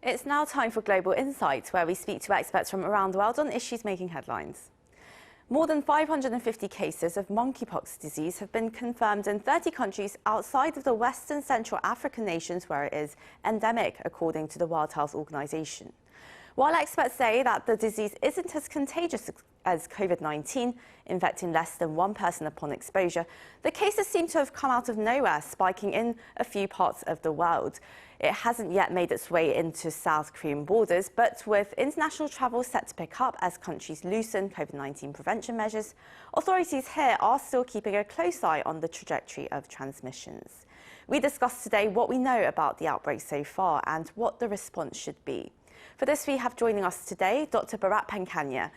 It's now time for Global Insight, where we speak to experts from around the world on issues making headlines. More than 550 cases of monkeypox disease have been confirmed in 30 countries outside of the West and Central African nations where it is endemic, according to the World Health Organization. While experts say that the disease isn't as contagious as COVID-19, infecting less than one person upon exposure, the cases seem to have come out of nowhere, spiking in a few parts of the world. It hasn't yet made its way into South Korean borders, but with international travel set to pick up as countries loosen COVID-19 prevention measures, authorities here are still keeping a close eye on the trajectory of transmissions. We discuss today what we know about the outbreak so far and what the response should be. For this, we have joining us today Dr. Bharat PANKHANIA,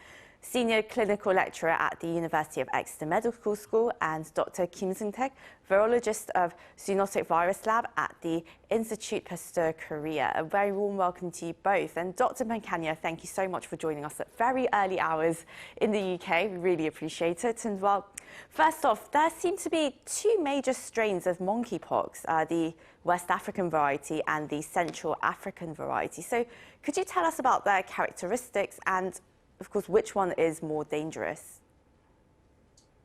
Senior Clinical Lecturer at the University of Exeter Medical School, and Dr. Seung-taek, Virologist of Zoonotic Virus Lab at the Institute Pasteur Korea. A very warm welcome to you both. And Dr. PANKHANIA, thank you so much for joining us at very early hours in the UK. We really appreciate it. And well, first off, there seem to be two major strains of monkeypox, the West African variety and the Central African variety. So could you tell us about their characteristics and, of course, which one is more dangerous?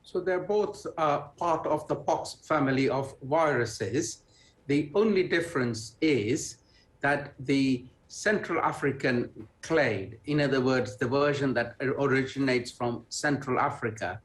So they're both part of the pox family of viruses. The only difference is that the Central African clade, in other words, the version that originates from Central Africa,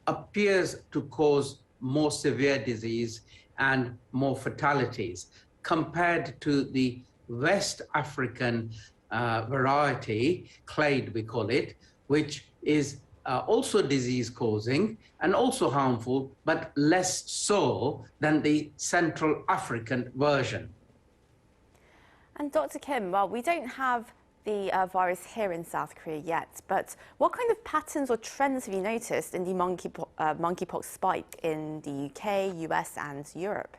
appears to cause more severe disease and more fatalities compared to the West African variety, clade we call it, which is also disease-causing and also harmful, but less so than the Central African version. And Dr. Kim, well, we don't have the virus here in South Korea yet, but what kind of patterns or trends have you noticed in the monkeypox spike in the UK, US and Europe?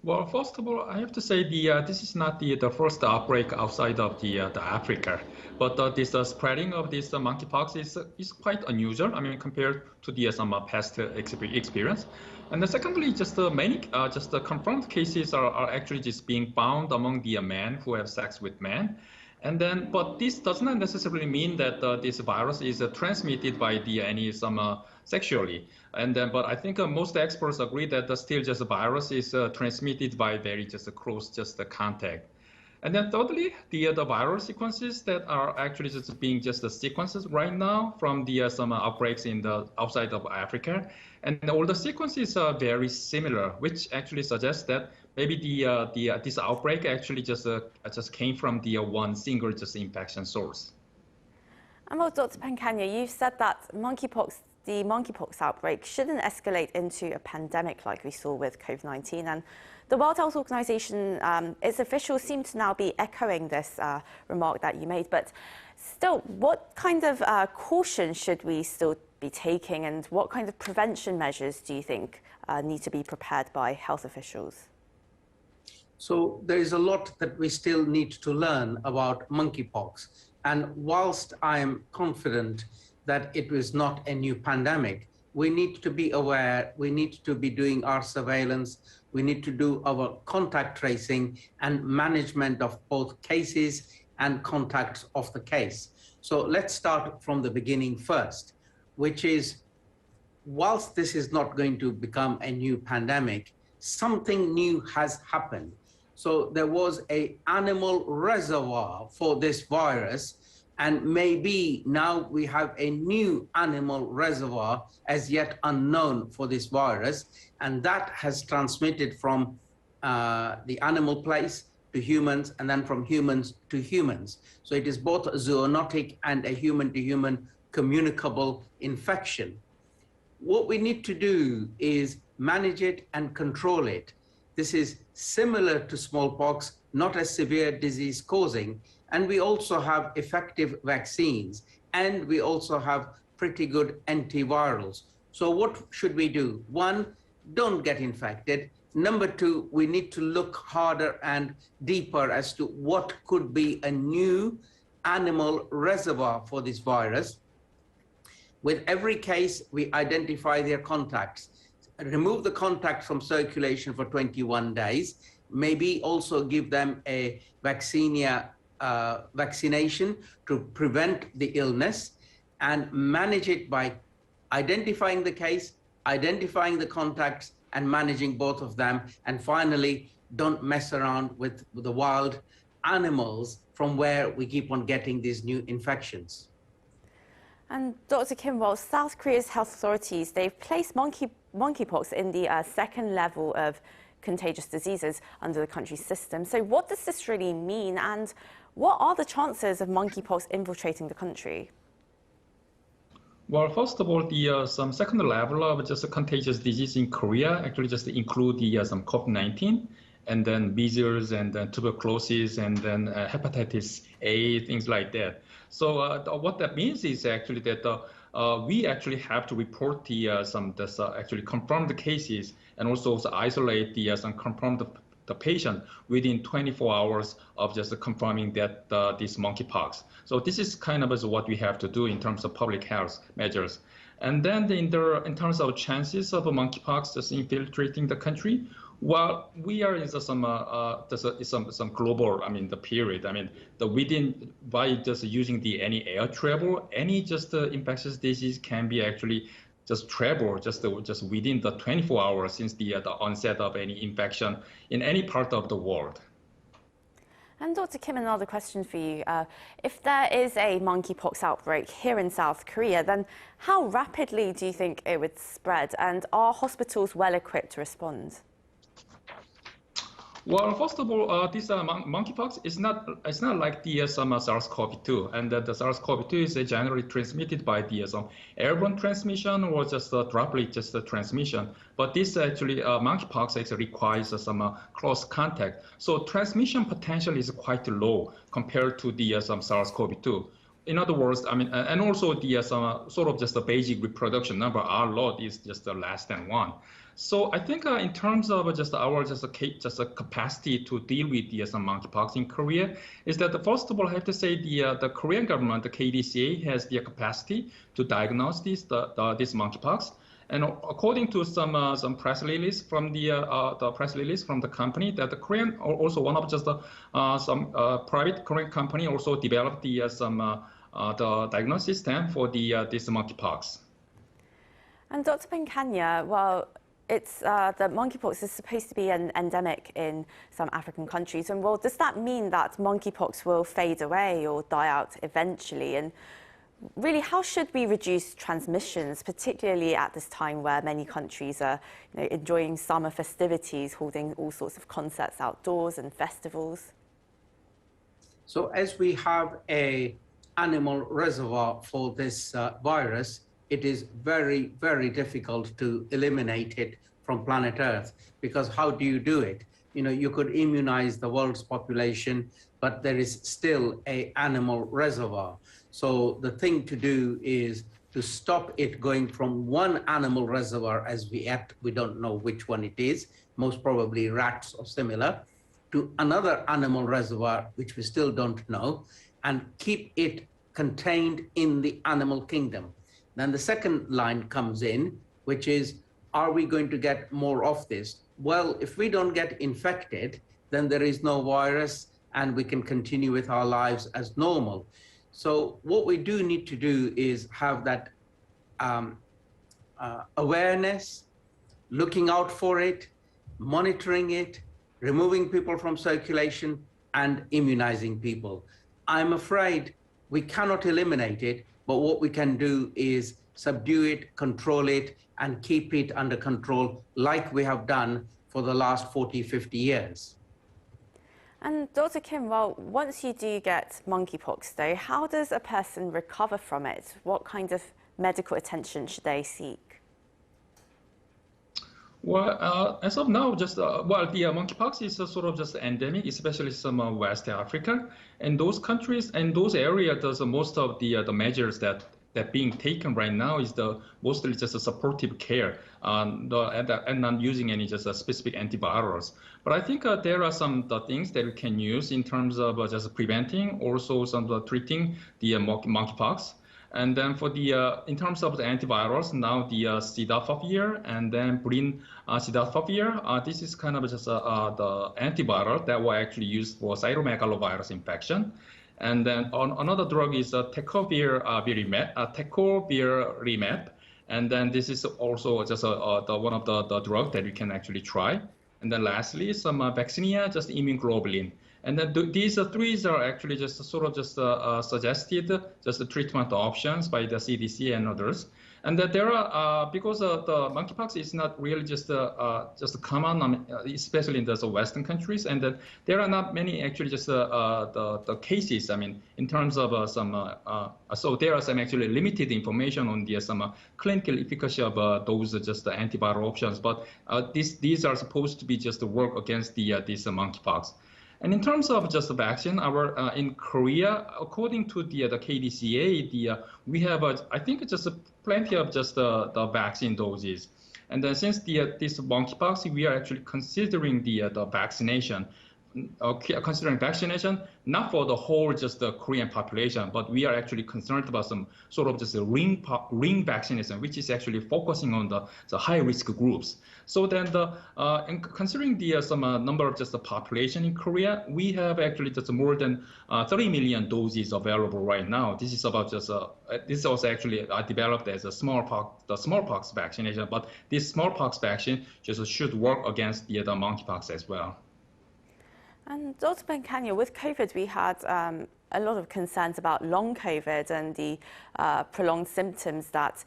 Well, first of all, I have to say this is not the first outbreak outside of the Africa, but this spreading of this monkeypox is quite unusual. I mean, compared to the some past experience. And then secondly, just many confirmed cases are actually just being found among the men who have sex with men. And then, but this does not necessarily mean that this virus is transmitted by sexually. And then, but I think most experts agree that still just the virus is transmitted by very close contact. And then thirdly, the viral sequences that are actually just being sequences right now from the some outbreaks in the outside of Africa, and all the sequences are very similar, which actually suggests that maybe this outbreak actually just came from the one single infection source. And well, Dr. PANKHANIA, you've said that the monkeypox outbreak shouldn't escalate into a pandemic like we saw with COVID-19. And the World Health Organization, its officials seem to now be echoing this remark that you made. But still, what kind of caution should we still be taking, and what kind of prevention measures do you think need to be prepared by health officials? So there is a lot that we still need to learn about monkeypox. And whilst I am confident that it was not a new pandemic, we need to be aware, we need to be doing our surveillance, we need to do our contact tracing and management of both cases and contacts of the case. So let's start from the beginning first, which is, whilst this is not going to become a new pandemic, something new has happened. So there was an animal reservoir for this virus, and maybe now we have a new animal reservoir as yet unknown for this virus, and that has transmitted from the animal place to humans and then from humans to humans. So it is both a zoonotic and a human-to-human communicable infection. What we need to do is manage it and control it. This is similar to smallpox, not a severe disease causing, and we also have effective vaccines, and we also have pretty good antivirals. So what should we do? One, don't get infected. Number two, we need to look harder and deeper as to what could be a new animal reservoir for this virus. With every case, we identify their contacts, remove the contact from circulation for 21 days, maybe also give them a vaccination to prevent the illness, and manage it by identifying the case, identifying the contacts, and managing both of them. And finally, don't mess around with the wild animals from where we keep on getting these new infections. And Dr. Kim, well, South Korea's health authorities, they've placed monkeypox in the second level of contagious diseases under the country's system. So what does this really mean, and what are the chances of monkeypox infiltrating the country? Well, first of all, the some second level of just a contagious disease in Korea actually just include the some COVID-19, and then measles, and then tuberculosis, and then hepatitis A, things like that. So what that means is actually that we actually have to report the actually confirmed cases, and also isolate the some confirmed the patient within 24 hours of just confirming that this monkeypox. So this is kind of what we have to do in terms of public health measures. And then in terms of chances of monkeypox just infiltrating the country, well, we are in some global, the period. By just using any air travel, any just infectious disease can be actually just travel just within the 24 hours since the onset of any infection in any part of the world. And Dr. Kim, another question for you. If there is a monkeypox outbreak here in South Korea, then how rapidly do you think it would spread? And are hospitals well equipped to respond? Well, first of all, this monkeypox is not like the SARS-CoV-2, and the SARS-CoV-2 is generally transmitted by the some airborne transmission or just droplet transmission. But this actually monkeypox actually requires some close contact, so transmission potential is quite low compared to the some SARS-CoV-2. In other words, and also the sort of just the basic reproduction number, R lot is just less than 1. So I think in terms of just our capacity to deal with the monkeypox in Korea, is that first of all I have to say the Korean government, the KDCA, has the capacity to diagnose this monkeypox. And according to some press release from the company, that the Korean, also one of just some private Korean company also developed the diagnosis system for this monkeypox. And Dr. PANKHANIA, well, it's the monkeypox is supposed to be an endemic in some African countries, and well, does that mean that monkeypox will fade away or die out eventually? And really, how should we reduce transmissions, particularly at this time where many countries are enjoying summer festivities, holding all sorts of concerts outdoors and festivals? So as we have an animal reservoir for this virus, it is very, very difficult to eliminate it from planet Earth, because how do you do it? You could immunize the world's population, but there is still an animal reservoir. So the thing to do is to stop it going from one animal reservoir, as we don't know which one it is, most probably rats or similar, to another animal reservoir, which we still don't know, and keep it contained in the animal kingdom. Then the second line comes in, which is, are we going to get more of this? Well, if we don't get infected, then there is no virus and we can continue with our lives as normal. So what we do need to do is have that awareness, looking out for it, monitoring it, removing people from circulation, and immunizing people. I'm afraid we cannot eliminate it, but what we can do is subdue it, control it, and keep it under control like we have done for the last 40, 50 years. And Dr. Kim, well, once you do get monkeypox, though, how does a person recover from it? What kind of medical attention should they seek? Well, as of now, the monkeypox is sort of just endemic, especially some West Africa, and those countries and those areas. Does most of the measures that being taken right now is mostly just a supportive care, and not using any just specific antivirals. But I think there are some things that we can use in terms of just preventing, also some treating the monkeypox. And then for the in terms of the antivirals, now the Cidofovir and then Cidofovir, this is kind of just the antiviral that were actually used for cytomegalovirus infection. And then another drug is tecovirimat, and then this is also just one of the drug that you can actually try. And then lastly, some vaccinia, just immunoglobulin. And then these three are actually just sort of just suggested just the treatment options by the CDC and others. And that there are because the monkeypox is not really just common, especially in the Western countries, and that there are not many actually just the cases. I mean, in terms of so there are some actually limited information on the some clinical efficacy of those just antiviral options. But these are supposed to be just to work against this monkeypox. And in terms of just the vaccine, in Korea, according to the KDCA, we have I think just plenty of just the vaccine doses. And then since this monkeypox, we are actually considering the vaccination. Considering vaccination, not for the whole just the Korean population, but we are actually concerned about some sort of just a ring vaccination, which is actually focusing on the high risk groups. So then in considering the some number of just the population in Korea, we have actually just more than 30 million doses available right now. This is about just this is also actually developed as a smallpox vaccination, but this smallpox vaccine just should work against the monkeypox as well. And Dr. PANKHANIA, with COVID, we had a lot of concerns about long COVID and the prolonged symptoms that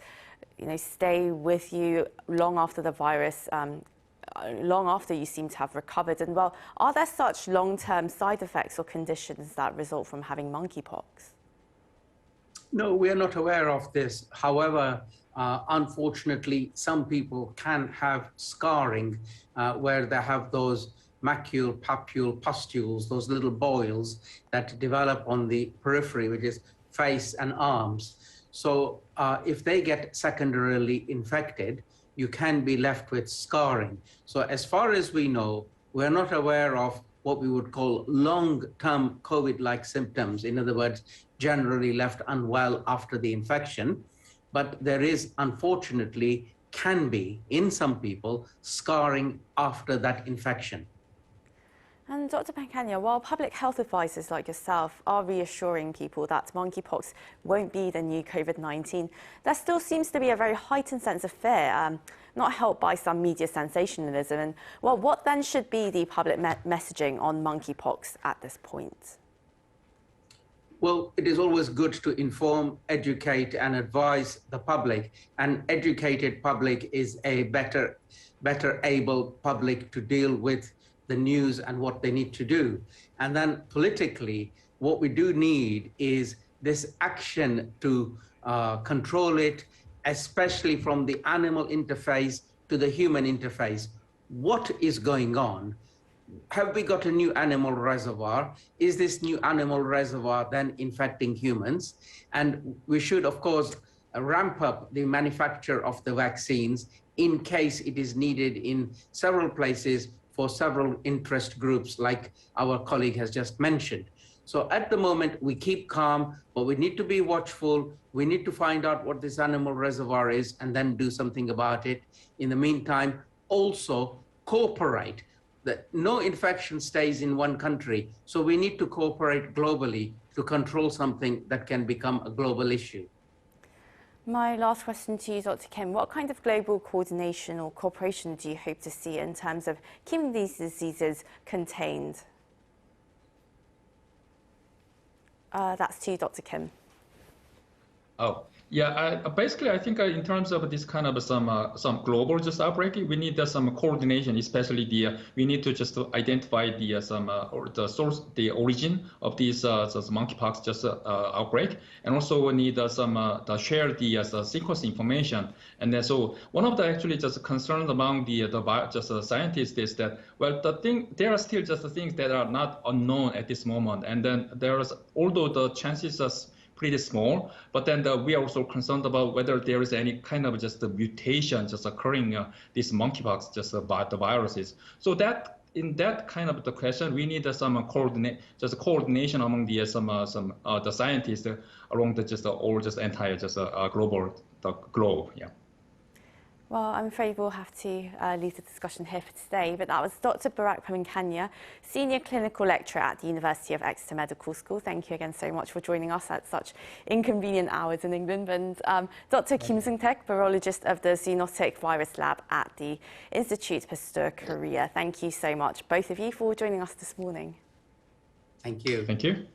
stay with you long after the virus, long after you seem to have recovered. And well, are there such long-term side effects or conditions that result from having monkeypox? No, we are not aware of this. However, unfortunately, some people can have scarring where they have those macule, papule, pustules, those little boils that develop on the periphery, which is face and arms. So if they get secondarily infected, you can be left with scarring. So as far as we know, we're not aware of what we would call long-term COVID-like symptoms. In other words, generally left unwell after the infection. But there is, unfortunately, can be, in some people, scarring after that infection. And Dr. PANKHANIA, while public health advisors like yourself are reassuring people that monkeypox won't be the new COVID-19, there still seems to be a very heightened sense of fear, not helped by some media sensationalism. And well, what then should be the public messaging on monkeypox at this point? Well, it is always good to inform, educate, and advise the public. An educated public is a better able public to deal with the news and what they need to do. And then politically, what we do need is this action to control it, especially from the animal interface to the human interface. What is going on? Have we got a new animal reservoir? Is this new animal reservoir then infecting humans? And we should, of course, ramp up the manufacture of the vaccines in case it is needed in several places for several interest groups, like our colleague has just mentioned. So at the moment, we keep calm, but we need to be watchful. We need to find out what this animal reservoir is and then do something about it. In the meantime, also cooperate. That no infection stays in one country. So we need to cooperate globally to control something that can become a global issue. My last question to you, Dr. Kim, what kind of global coordination or cooperation do you hope to see in terms of keeping these diseases contained? That's to you, Dr. Kim. Oh, yeah. Basically, I think in terms of this kind of some global just outbreak, we need some coordination, especially we need to just identify the source, the origin of these monkeypox just outbreak, and also we need share the sequence information. And then so one of the actually just concerns among the scientists is that, well, there are still just things that are not unknown at this moment, and then although the chances are pretty small, but then we are also concerned about whether there is any kind of just a mutation just occurring this monkeypox just about the viruses. So that in that kind of the question, we need some coordination among the the scientists along the entire global globe. Yeah. Well, I'm afraid we'll have to leave the discussion here for today, but that was Dr. Bharat PANKHANIA, Senior Clinical Lecturer at the University of Exeter Medical School. Thank you again so much for joining us at such inconvenient hours in England. And Dr. Seung-taek, Virologist of the Zoonotic Virus Lab at the Institute Pasteur Korea. Thank you so much, both of you, for joining us this morning. Thank you. Thank you.